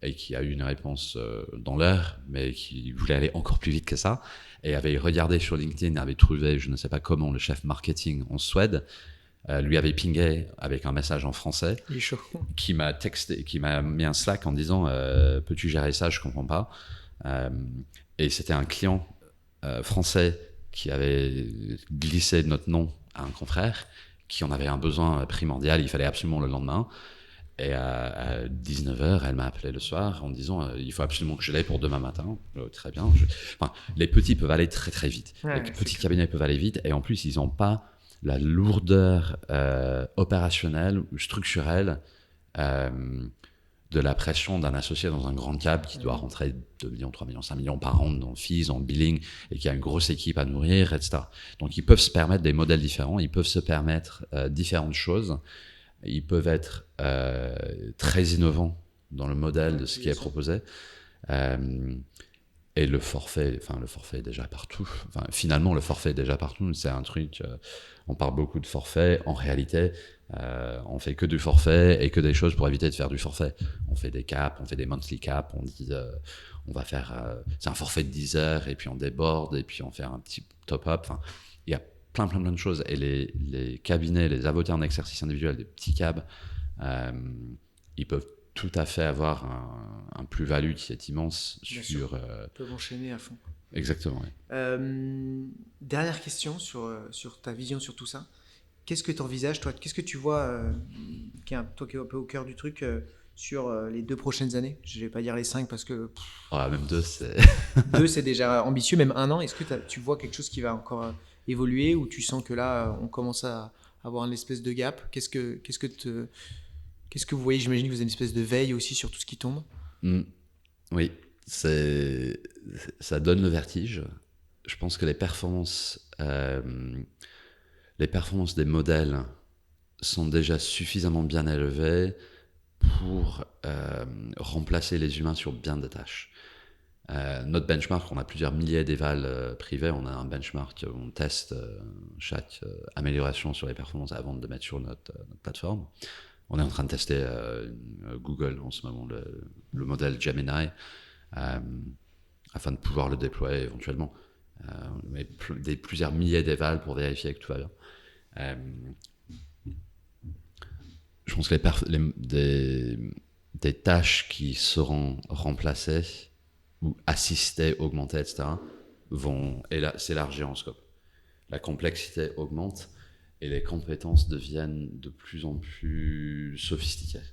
et qui a eu une réponse dans l'heure, mais qui voulait aller encore plus vite que ça, et avait regardé sur LinkedIn, avait trouvé, je ne sais pas comment, le chef marketing en Suède, lui avait pingé avec un message en français, Il est chaud. qui m'a texté, qui m'a mis un Slack en disant peux-tu gérer ça, je comprends pas. Et c'était un client français qui avait glissé notre nom à un confrère, qui en avait un besoin primordial, il fallait absolument le lendemain. Et à 19h, elle m'a appelé le soir en disant il faut absolument que je l'aie pour demain matin. Très bien. Enfin, les petits peuvent aller très très vite. Ouais, les petits cabinets peuvent aller vite, et en plus, ils n'ont pas la lourdeur opérationnelle ou structurelle de la pression d'un associé dans un grand cab qui doit rentrer 2 millions, 3 millions, 5 millions par an dans fees, en billing, et qui a une grosse équipe à nourrir, etc. Donc, ils peuvent se permettre des modèles différents, ils peuvent se permettre différentes choses. Ils peuvent être très innovants dans le modèle de ce qui est proposé. Et le forfait est déjà partout. Enfin, finalement, le forfait est déjà partout. C'est un truc, on parle beaucoup de forfait. En réalité, on fait que du forfait et que des choses pour éviter de faire du forfait. On fait des caps, on fait des monthly caps, on dit on va faire, c'est un forfait de 10 heures, et puis on déborde, et puis on fait un petit top-up. Enfin, il y a plein de choses. Et les cabinets, les avocats en exercice individuel, des petits cabs, ils peuvent tout à fait avoir un plus-value qui est immense. Bien sur... sûr. Ils peuvent enchaîner à fond. Exactement, oui. Dernière question sur ta vision sur tout ça. Qu'est-ce que tu envisages, toi? Qu'est-ce que tu vois, toi qui es un peu au cœur du truc, sur les 2 prochaines années? Je ne vais pas dire les 5 parce que Même 2, c'est... 2, c'est déjà ambitieux, même 1 an. Est-ce que tu vois quelque chose qui va encore évoluer, ou tu sens que là, on commence à avoir une espèce de gap? Qu'est-ce que vous voyez? J'imagine que vous avez une espèce de veille aussi sur tout ce qui tombe. Oui, ça donne le vertige. Je pense que les performances des modèles sont déjà suffisamment bien élevées pour remplacer les humains sur bien des tâches. Notre benchmark, on a plusieurs milliers d'évals privés. On a un benchmark où on teste chaque amélioration sur les performances avant de le mettre sur notre plateforme. On est en train de tester Google en ce moment, le modèle Gemini, afin de pouvoir le déployer éventuellement. Mais plusieurs milliers d'évals pour vérifier que tout va bien. Je pense que des tâches qui seront remplacées ou assistées, augmentées, etc., vont s'élargir en scope. La complexité augmente et les compétences deviennent de plus en plus sophistiquées.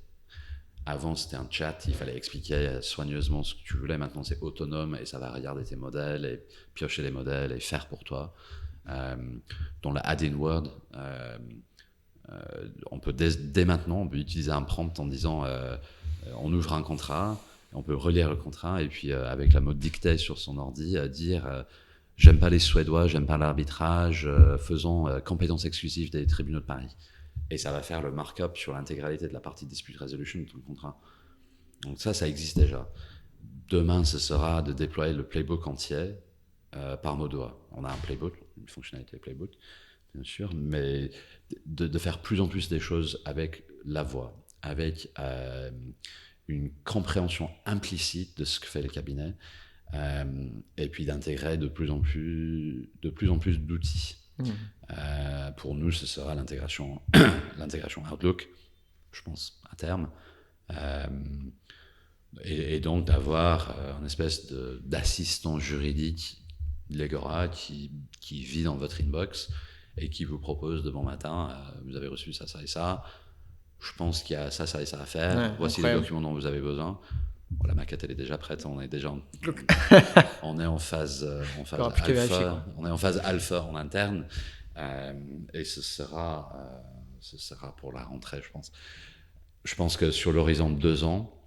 Avant, c'était un chat, il fallait expliquer soigneusement ce que tu voulais. Maintenant, c'est autonome et ça va regarder tes modèles et piocher les modèles et faire pour toi. Dans la Add-in Word, on peut dès maintenant, on peut utiliser un prompt en disant on ouvre un contrat, on peut relire le contrat, et puis avec la mode dictée sur son ordi, dire j'aime pas les Suédois, j'aime pas l'arbitrage, faisons compétences exclusives des tribunaux de Paris. Et ça va faire le markup sur l'intégralité de la partie dispute resolution de ton contrat. Donc ça existe déjà. Demain, ce sera de déployer le playbook entier par mot doigt. On a un playbook, une fonctionnalité playbook, bien sûr, mais de faire plus en plus des choses avec la voix, avec une compréhension implicite de ce que fait le cabinet, et puis d'intégrer de plus en plus d'outils. Pour nous, ce sera l'intégration Outlook, je pense, à terme. Et donc d'avoir une espèce d'assistant juridique Legora qui vit dans votre inbox et qui vous propose de bon matin, vous avez reçu ça et ça, je pense qu'il y a ça et ça à faire, voici incroyable. Les documents dont vous avez besoin. Bon, la maquette elle est déjà prête, on est déjà on est en phase alpha, on est en phase alpha en interne, et ce sera pour la rentrée, je pense. Je pense que sur l'horizon de 2 ans,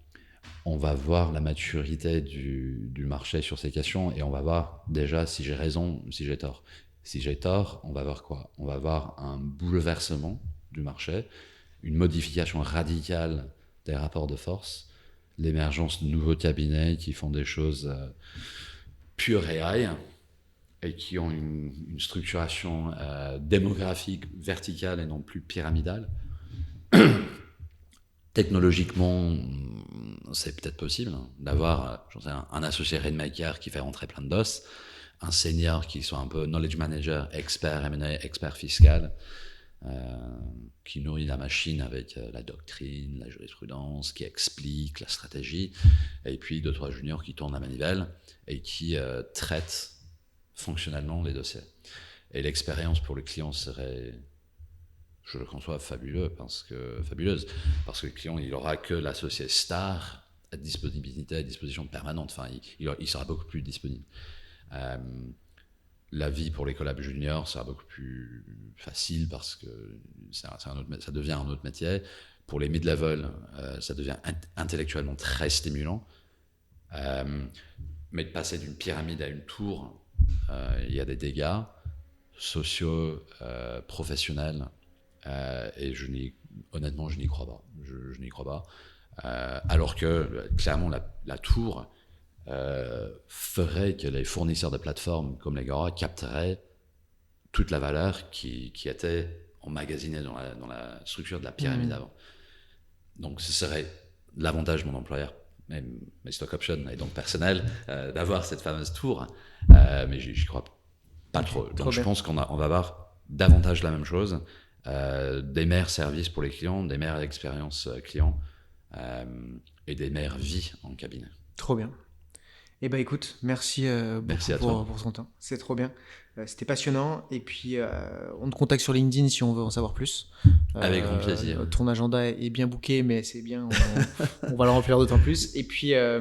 on va voir la maturité du marché sur ces questions, et on va voir déjà si j'ai raison ou si j'ai tort. Si j'ai tort, on va voir quoi? On va voir un bouleversement du marché, une modification radicale des rapports de force, l'émergence de nouveaux cabinets qui font des choses pure AI, et qui ont une structuration démographique verticale et non plus pyramidale. Technologiquement, c'est peut-être possible d'avoir un associé Rainmaker qui fait rentrer plein de DOS, un senior qui soit un peu knowledge manager, expert M&A, expert fiscal, qui nourrit la machine avec la doctrine, la jurisprudence, qui explique la stratégie, et puis 2-3 juniors qui tournent la manivelle et qui traitent fonctionnellement les dossiers. Et l'expérience pour le client serait, je le conçois, fabuleuse, parce que le client, il aura que l'associé star à disposition permanente. Enfin, il sera beaucoup plus disponible. La vie pour les collabs juniors sera beaucoup plus facile parce que ça devient un autre métier. Pour les mid-level, ça devient intellectuellement très stimulant. Mais de passer d'une pyramide à une tour, il y a des dégâts sociaux, professionnels, et honnêtement, je n'y crois pas. Je n'y crois pas. Alors que, clairement, la tour ferait que les fournisseurs de plateformes comme l'Agora capteraient toute la valeur qui était emmagasinée dans la structure de la pyramide avant. Donc, ce serait l'avantage de mon employeur, même mes stock options et donc personnel, d'avoir cette fameuse tour. Mais j'y crois pas trop. Donc, je pense qu'on va avoir davantage la même chose. Des meilleurs services pour les clients, des meilleures expériences clients et des meilleures vies en cabinet. Trop bien. Eh ben écoute, merci beaucoup pour ton temps. C'est trop bien. C'était passionnant. Et puis, on te contacte sur LinkedIn si on veut en savoir plus. Avec grand plaisir. Ton agenda est bien booké, mais c'est bien. On va le remplir d'autant plus. Et puis, à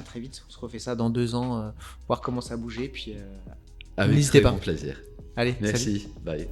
très vite. On se refait ça dans 2 ans, voir comment ça a bougé. Puis, avec n'hésitez pas. Avec grand plaisir. Allez, merci. Salut. Bye.